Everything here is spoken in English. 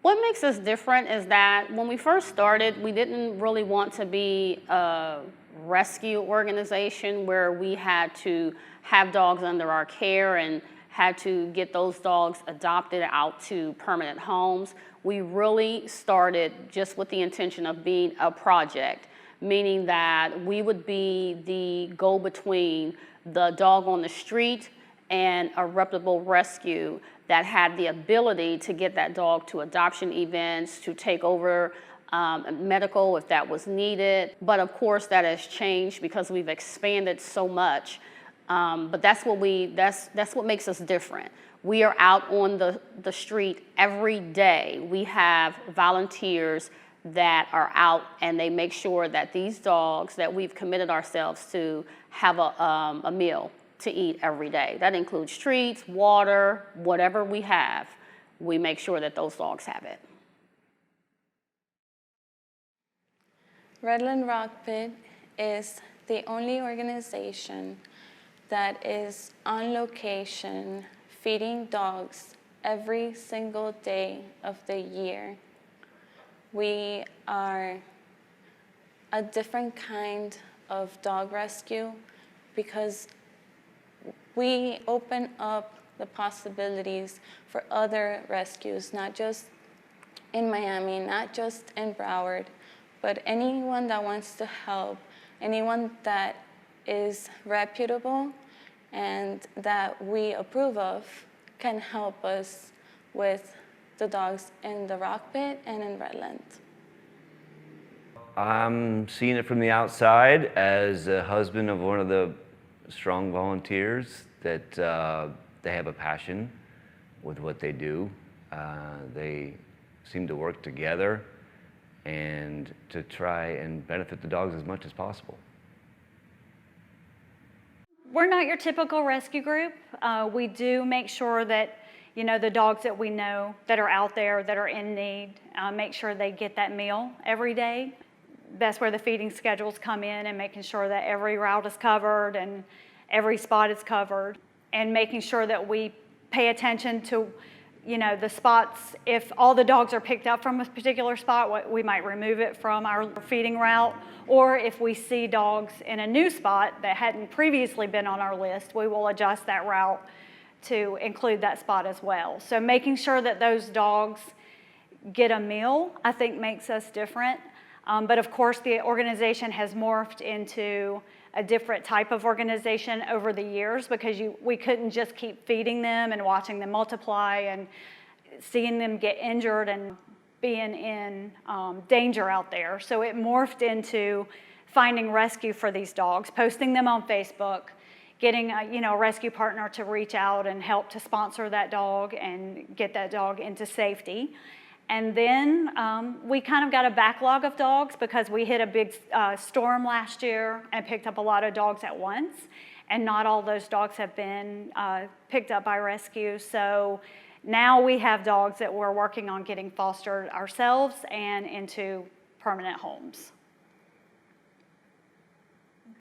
What makes us different is that when we first started, we didn't really want to be a rescue organization where we had to have dogs under our care and had to get those dogs adopted out to permanent homes. We really started just with the intention of being a project, meaning that we would be the go-between the dog on the street and a reputable rescue that had the ability to get that dog to adoption events, to take over medical if that was needed. But of course that has changed because we've expanded so much. But that's what makes us different. We are out on the street every day. We have volunteers that are out and they make sure that these dogs that we've committed ourselves to have a meal to eat every day. That includes treats, water, whatever we have, we make sure that those dogs have it. Redland Rock Pit is the only organization that is on location feeding dogs every single day of the year. We are a different kind of dog rescue because we open up the possibilities for other rescues, not just in Miami, not just in Broward, but anyone that wants to help, anyone that is reputable and that we approve of can help us with the dogs in the Rock Pit and in Redland. I'm seeing it from the outside as a husband of one of the strong volunteers that they have a passion with what they do. They seem to work together and to try and benefit the dogs as much as possible. We're not your typical rescue group. We do make sure that the dogs that we know that are out there that are in need, make sure they get that meal every day. That's where the feeding schedules come in and making sure that every route is covered and every spot is covered, and making sure that we pay attention to the spots. If all the dogs are picked up from a particular spot, we might remove it from our feeding route, or if we see dogs in a new spot that hadn't previously been on our list, we will adjust that route to include that spot as well. So making sure that those dogs get a meal, I think, makes us different. But of course, the organization has morphed into a different type of organization over the years because we couldn't just keep feeding them and watching them multiply and seeing them get injured and being in danger out there. So it morphed into finding rescue for these dogs, posting them on Facebook, getting a rescue partner to reach out and help to sponsor that dog and get that dog into safety. And then we kind of got a backlog of dogs because we hit a big storm last year and picked up a lot of dogs at once. And not all those dogs have been picked up by rescue. So now we have dogs that we're working on getting fostered ourselves and into permanent homes.